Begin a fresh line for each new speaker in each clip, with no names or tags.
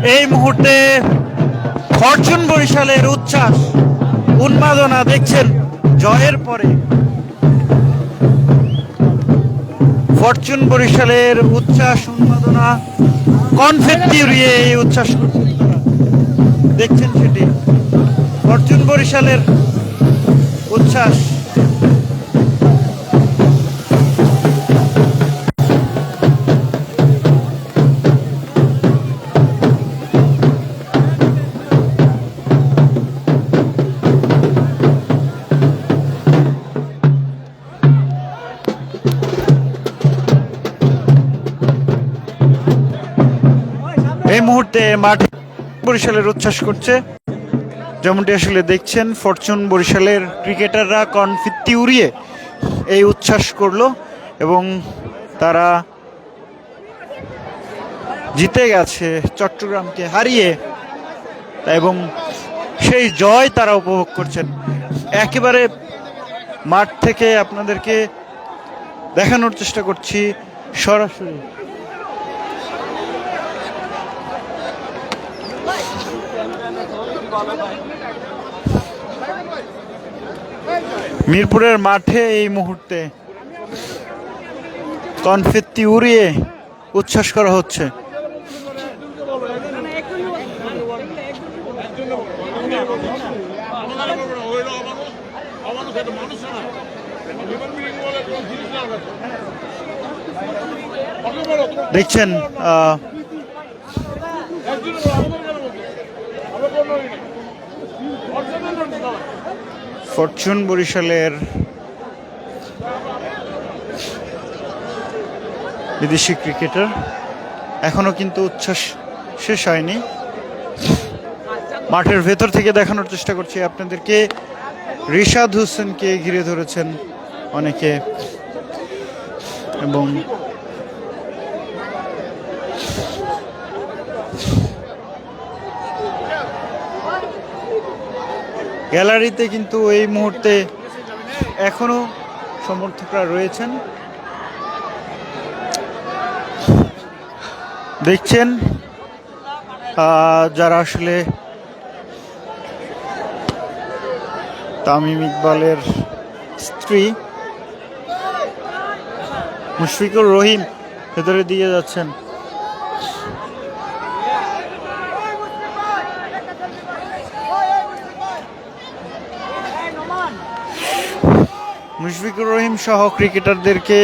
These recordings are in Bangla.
এই মুহূর্তে ফরচুন বরিশালের উচ্ছ্বাস উন্মাদনা দেখছেন জয়ের পরে। ফরচুন বরিশালের উচ্ছ্বাস উন্মাদনা কনফেত্তি উড়িয়ে এই উচ্ছ্বাস দেখছেন, সেটি ফরচুন বরিশালের উচ্ছ্বাস। এই মুহূর্তে মাঠে বরিশালের উচ্ছ্বাস করছে, যেমনটি আসলে দেখছেন। ফরচুন বরিশালের ক্রিকেটাররা কনফিত্তি উড়িয়ে এই উচ্ছ্বাস করলো এবং তারা জিতে গেছে চট্টগ্রামকে হারিয়ে, এবং সেই জয় তারা উপভোগ করছেন। একেবারে মাঠ থেকে আপনাদেরকে দেখানোর চেষ্টা করছি সরাসরি। মিরপুরের মাঠে এই মুহূর্তে কনফেত্তি উড়িয়ে উচ্ছ্বাস করা হচ্ছে। দেখছেন ফরচুন বরিশালের বিদেশি ক্রিকেটার, এখনো কিন্তু উচ্ছ্বাস শেষ হয়নি। মাঠের ভেতর থেকে দেখানোর চেষ্টা করছি আপনাদেরকে। রিশাদ হোসেনকে ঘিরে ধরেছেন অনেকে, এবং গ্যালারিতে কিন্তু এই মুহূর্তে এখনো সমর্থকরা রয়েছেন। দেখছেন যারা আসলে তামিম ইকবালের স্ত্রী মুশফিকুর রহিম ভেতরে দিয়ে যাচ্ছেন। মুশফিকুর রহিম সহ ক্রিকেটারদেরকে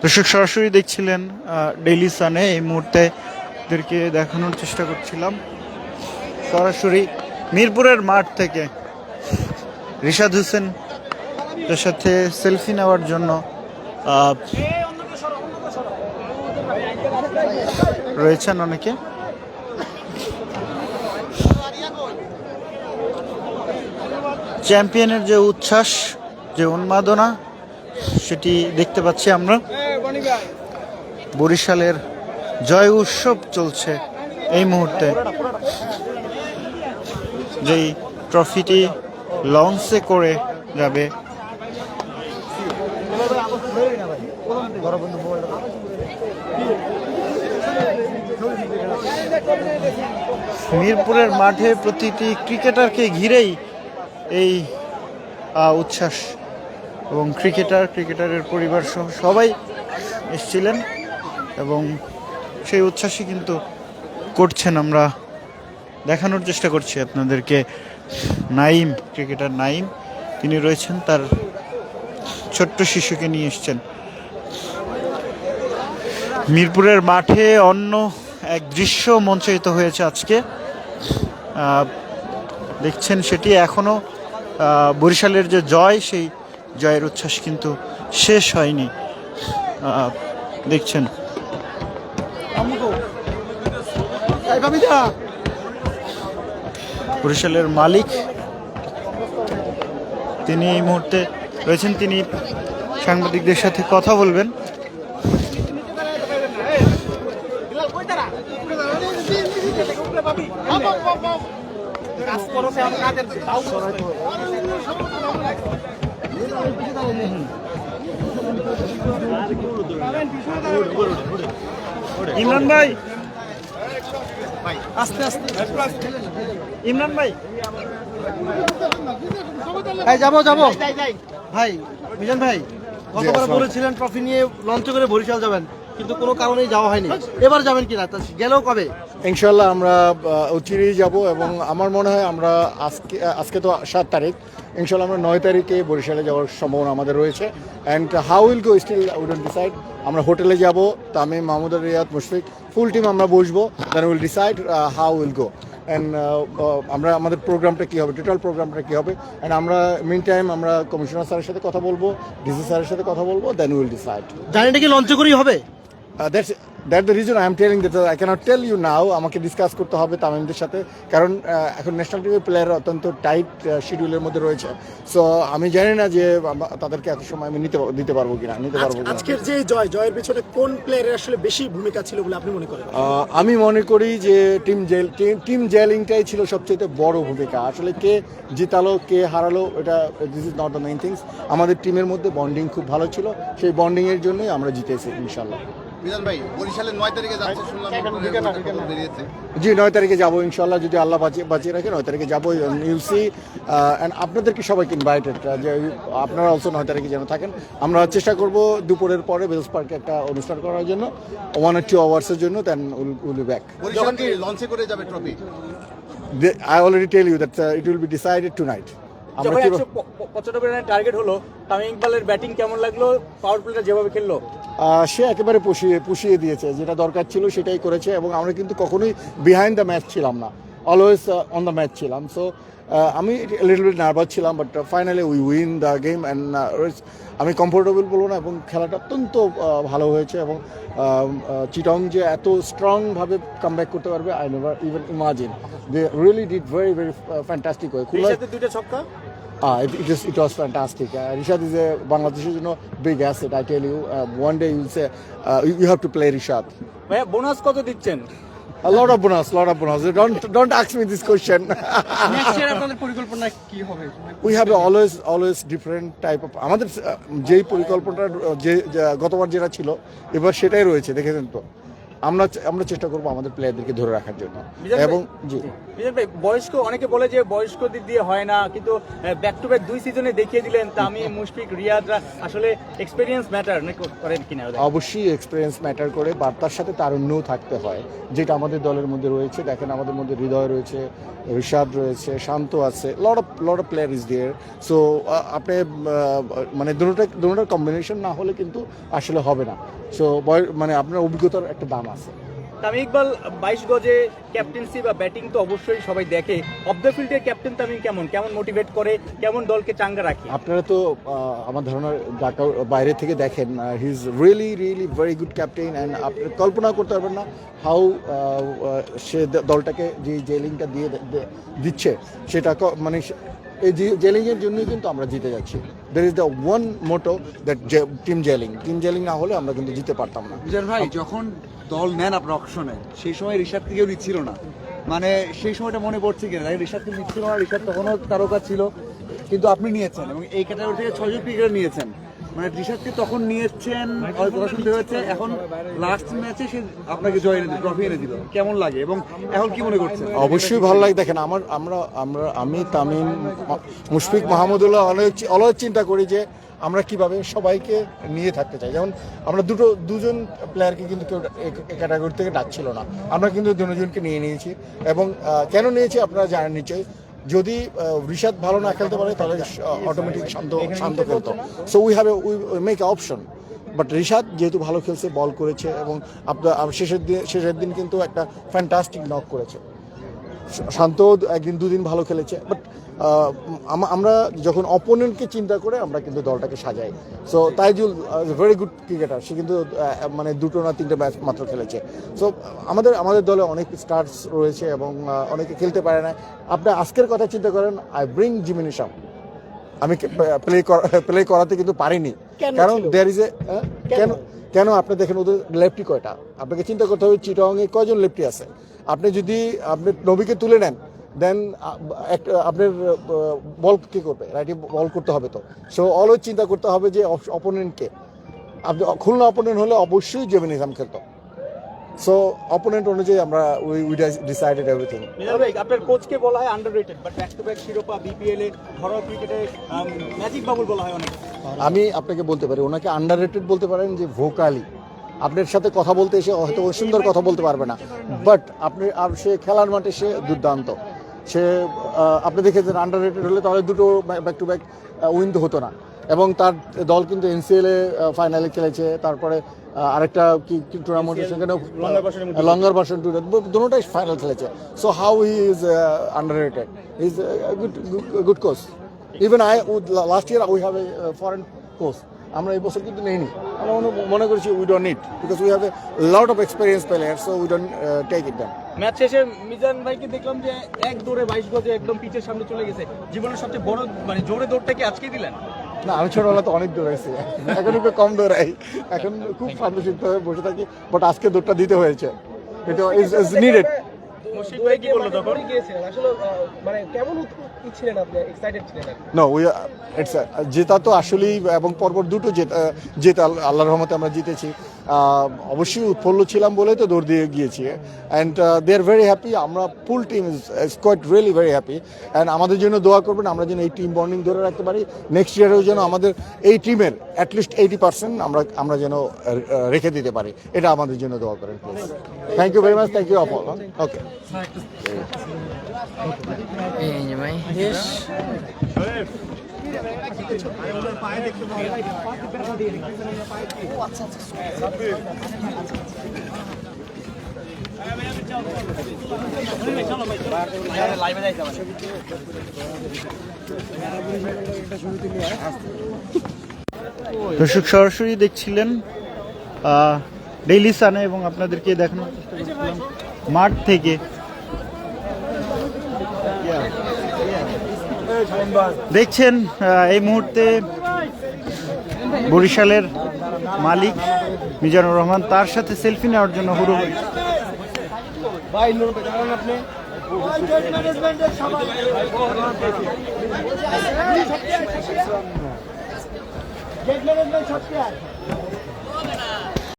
দর্শক সরাসরি দেখছিলেন ডেইলি সানে। এই মুহূর্তে এদেরকে দেখানোর চেষ্টা করছিলাম সরাসরি মিরপুরের মাঠ থেকে। রিশাদ হোসেন এর সাথে সেলফি নেওয়ার জন্য রয়েছেন অনেকে। চ্যাম্পিয়নের যে উচ্ছ্বাস, যে উন্মাদনা, সেটি দেখতে পাচ্ছি আমরা। বরিশালের জয় উৎসব চলছে এই মুহূর্তে। যেই ট্রফিটি লঞ্চে করে যাবে মিরপুরের মাঠে, প্রতিটি ক্রিকেটারকে ঘিরেই এই উচ্ছ্বাস, এবং ক্রিকেটারের পরিবার সহ সবাই এসেছিলেন এবং সেই উচ্ছ্বাসই কিন্তু করছেন। আমরা দেখানোর চেষ্টা করছি আপনাদেরকে। নাইম, ক্রিকেটার নাইম, তিনি রয়েছেন, তার ছোট্ট শিশুকে নিয়ে এসছেন। মিরপুরের মাঠে অন্য এক দৃশ্য মঞ্চায়িত হয়েছে আজকে, দেখছেন সেটি। এখনো বরিশালের যে জয়, সেই জয়ের উচ্ছ্বাস কিন্তু শেষ হয়নি। দেখছেন বরিশালের মালিক, তিনি এই মুহূর্তে রয়েছেন। তিনি সাংবাদিকদের সাথে কথা বলবেন। ইমরান ভাই আস্তে আস্তে, ইমরান ভাই
যাবো ভাই, মিজান ভাই গতবার বলেছিলেন ট্রফি নিয়ে লঞ্চ করে বরিশাল যাবেন, কিন্তু কোনো কারণেই যাওয়া হয়নি। এবার যাবেন কিনা, গেলেও কবে?
ইনশাল্লাহ আমরা অচিরেই যাব এবং আমার মনে হয় আমরা আজকে তো 7 তারিখ, ইনশাল্লাহ আমরা 9 তারিখে বরিশালে যাওয়ার সম্ভাবনা আমাদের রয়েছে। And how will go still we don't decide. আমরা হোটেলে যাব, তামিম, মাহমুদ, রিয়াদ, মুশফিক, ফুল টিম আমরা বসবো, then will decide how will go. And আমরা আমাদের প্রোগ্রামটা কী হবে, টোটাল প্রোগ্রামটা কী হবে। অ্যান্ড আমরা মিন টাইম আমরা কমিশনার স্যারের সাথে কথা বলবো, ডিসি স্যারের সাথে কথা বলবো, দেন উইল ডিসাইড।
জার্নিটা কি লঞ্চ করেই হবে?
That's the reason I am telling that I can't tell you now. আমাকে ডিসকাস করতে হবে তামিমদের সাথে, কারণ এখন ন্যাশনাল টিমের প্লেয়ার অত্যন্ত টাইট শিডিউলের মধ্যে রয়েছে। সো আমি জানি না যে তাদেরকে এত সময় আমি দিতে পারবো কিনা।
আজকের যে জয়ের পিছনে কোন প্লেয়ারের আসলে বেশি ভূমিকা ছিল বলে আপনি মনে করেন?
আমি মনে করি যে টিম জেলিংটাই ছিল সবচেয়ে বড় ভূমিকা। আসলে কে জিতালো কে হারালো এটা this is not the main things. আমাদের টিমের মধ্যে বন্ডিং খুব ভালো ছিল, সেই বন্ডিংয়ের জন্যই আমরা জিতেছি ইনশাল্লাহ।
মিজান ভাই বরিশালে 9 তারিখে যাচ্ছে শুনলাম, বেরিয়েছে।
জি 9 তারিখে যাবো ইনশাল্লাহ, যদি আল্লাহ বাঁচিয়ে রাখে 9 তারিখে যাবো। ইউল সি অ্যান্ড আপনাদেরকে সবাইকে ইনভাইটেড, যে আপনারা অলসো 9 তারিখে যেন থাকেন। আমরা চেষ্টা করব দুপুরের পরে বেলস পার্কে একটা অনুষ্ঠান করার জন্য 1 or 2 আওয়ার্সের জন্য, then will be back.
Barishal কি লঞ্চে করে যাবে trophy?
I already tell you that it will be decided tonight.
আমরা 195 রানের টার্গেট হলো, তামিম ইকবালের ব্যাটিং কেমন লাগলো, পাওয়ার প্লেটা যেভাবে খেললো?
সে একেবারে পুষিয়ে দিয়েছে, যেটা দরকার ছিল সেটাই করেছে। এবং আমরা কিন্তু কখনোই বিহাইন্ড দ্য ম্যাচ ছিলাম না, অলওয়েজ অন দ্য ম্যাচ ছিলাম। সো আমি লিটল বিট নার্ভাস ছিলাম, but finally we win the game and আমি কমফোর্টেবল বলবো না, এবং খেলাটা অত্যন্ত ভালো হয়েছে। এবং চিটং যে এত স্ট্রংভাবে কামব্যাক করতে পারবে, I never even imagine. They really did very very fantastic way.
দুটো ছক্কা,
it was fantastic. Rishad is a Bangladesh's big asset. I tell you, one day you'll say you have to play Rishad.
ভাইয়া বোনাস কত দিচ্ছেন?
A lot of bonus. Don't ask me this question.
Next year আপনাদের পরিকল্পনা কি হবে?
We have always different type of আমাদের যেই পরিকল্পনাটা যে গতবার যেটা ছিল এবার সেটাই রয়েছে, দেখেছেন তো। আমরা চেষ্টা করবো আমাদের প্লেয়ারদেরকে ধরে রাখার জন্য। এবং জি
বয়স্ক, অনেকে বলে যে বয়স্ক দিক দিয়ে হয় না, কিন্তু ব্যাক টু ব্যাক 2 সিজনে দেখিয়ে দিলেন তামিম, মুশফিক, রিয়াদরা আসলে এক্সপেরিয়েন্স ম্যাটার করেন কিনা?
অবশ্যই এক্সপিরিয়েন্স ম্যাটার করে, বাট তার সাথে তারুণ্যও থাকতে হয়, যেটা আমাদের দলের মধ্যে রয়েছে। দেখেন আমাদের মধ্যে হৃদয় রয়েছে, ঋষাদ রয়েছে, শান্ত আছে, lot of player is there. So আপনি মানে দুটোটার কম্বিনেশন না হলে কিন্তু আসলে হবে না। সো মানে আপনার অভিজ্ঞতার একটা দাম আছে।
তামিম ইকবাল 22 গজে ক্যাপ্টেন্সি বা ব্যাটিং তো অবশ্যই সবাই দেখে, অফ দ্য ফিল্ডের ক্যাপ্টেন তামিম কেমন মোটিভেট করে, কেমন দলকে চাঙ্গা রাখে?
আপনারা তো আমার ধারণার ঢাকা বাইরে থেকে দেখেন, he is really very good captain. And আপনি কল্পনা করতে পারবেন না হাউ সে দলটাকে যে জেলিংটা দিচ্ছে, সেটা মানে এই জেলিংয়ের জন্যই কিন্তু আমরা জিতে যাচ্ছি। There is the one motto that team jelling না হলে আমরা কিন্তু জিতে পারতাম না।
মিজান ভাই, যখন দল নেন আপনার অকশনে, সেই সময় ঋষাদকে কেউ নিচ্ছিল না, মানে সেই সময়টা মনে পড়ছে কিনা? ঋষাদকে নিচ্ছিল না, ঋষাদ তখনও তারকা ছিল, কিন্তু আপনি নিয়েছেন এবং এই ক্যাটাগরি থেকে 6 জন ক্রিকেটার নিয়েছেন। মানে ঋষাদকে তখন নিয়েছেন, কথা শুনতে হয়েছে, এখন লাস্ট ম্যাচে সে আপনাকে জয় এনে দিল, ট্রফি এনে দিল, কেমন লাগে এবং এখন কি মনে করছেন?
অবশ্যই ভালো লাগে। দেখেন আমি তামিম, মুশফিক, মাহমুদুল্লাহ অলওয়েজ চিন্তা করি যে আমরা কিভাবে সবাইকে নিয়ে থাকতে চাই। যেমন আমরা দুজন প্লেয়ারকে কিন্তু কেউ ক্যাটাগরি থেকে ডাকছিল না, আমরা কিন্তু দুজনকে নিয়ে নিয়েছি। এবং কেন নিয়েছি আপনারা জানেন নিশ্চয়ই, যদি ঋষাদ ভালো না খেলতে পারে তাহলে অটোমেটিক শান্ত খেলতো। So we make A option. But Rishad যেহেতু ভালো খেলছে, বল করেছে, এবং আপনার শেষের দিন কিন্তু একটা ফ্যান্টাস্টিক নক করেছে। শান্ত একদিন দুদিন ভালো খেলেছে, বাট আমরা যখন অপোনেন্টকে চিন্তা করে আমরা কিন্তু দলটাকে সাজাই। So Taijul very good cricketer, সে কিন্তু মানে 2 না 3টে ম্যাচ মাত্র খেলেছে। সো আমাদের দলে অনেক স্টার্স রয়েছে এবং অনেকে খেলতে পারে না। আপনি আজকের কথা চিন্তা করেন, আই ব্রিং জিমিনি শাম, আমি প্লে করাতে কিন্তু পারিনি, কারণ দেয়ার ইজ এ কেন আপনি দেখেন ওদের লেফটি কয়টা, আপনাকে চিন্তা করতে হবে চিটাগংয়ে কয়জন লেফটি আছে। আপনি নবীকে তুলে নেন, দেন আপনার বল কে করবে, রাইটে বল করতে হবে তো। সো অলওয়েজ চিন্তা করতে হবে যে অপোনেন্টকে। আপনি খুলনা অপোনেন্ট হলে অবশ্যই জেবে নিজাম খেলতো। সো অপোনেন্ট অনুযায়ী আমরা উই ডিসাইডেড এভরিথিং।
মিজান ভাই, আপনার কোচকে বলা হয় underrated, but back to back শিরোপা বিপিএল এ ঘরোয়া ক্রিকেটে ম্যাজিক বাবুল বলা হয় অনেক।
আমি আপনাকে বলতে পারি ওনাকে আন্ডাররেটেড বলতে পারেন, যে ভোকালি আপনার সাথে কথা বলতে এসে হয়তো সুন্দর কথা বলতে পারবে না, বাট আর সে খেলার মাঠে সে দুর্দান্ত। সে আপনি দেখেছেন আন্ডাররেটেড হলে তাহলে দুটো ব্যাক টু ব্যাক উইন তো হতো না। এবং তার দল কিন্তু এনসিএল এ ফাইনালে খেলেছে, তারপরে আরেকটা কি টুর্নামেন্ট সেখানে লঙ্গার ভার্সন দুটোটাই ফাইনাল খেলেছে। So how he is underrated, he is good coach. Even last year we have a foreign coach, আমরা এই বছর কিন্তু নেইনি। আমরা মনে করছি we don't need, because we have a lot of experience player, so we don't take it down.
Match শেষে মিজান ভাইকে দেখলাম যে এক দৌড়ে 22 গজে একদম পিচের সামনে চলে গেছে। জীবনের সবচেয়ে বড় মানে জোরে দৌড়টা কি আজকে দিলেন?
না, আমি ছোটবেলা তো অনেক দৌড়াইছি, এখন একটু কম দৌড়াই, এখন খুব শান্তশিষ্টভাবে বসে থাকি, বাট আজকে দৌড়টা দিতে হয়েছে, এটা ইজ নিডেড।
মুশফিক ভাই কি বললো তখন?
আসলে মানে কেমন ছিলেন আপনি, এক্সাইটেড ছিলেন?
নো, জেতা তো আসলেই, এবং পরপর দুটো জেতা আল্লাহর রহমতে আমরা জিতেছি। অবশ্যই উৎফুল্ল ছিলাম বলেই তো দৌড় দিয়ে গিয়েছি, and they are very happy. আমরা full team is quite really very happy, and আমাদের জন্য দোয়া করবেন, আমরা যেন এই টিম বন্ডিং ধরে রাখতে পারি। নেক্সট ইয়ারেও যেন আমাদের এই টিমের অ্যাটলিস্ট 80% আমরা যেন রেখে দিতে পারি, এটা আমাদের জন্য দোয়া করেন please. Thank you very much, thank you all. Okay,
দর্শক সরাসরি দেখছিলেন ডেইলি সানে, এবং আপনাদেরকে দেখানোর চেষ্টা করছিলাম মাঠ থেকে। দেখছেন এই মুহূর্তে বরিশালের মালিক মিজানুর রহমান, তার সাথে সেলফি নেওয়ার জন্য হুড়োহুড়ি।
আপনি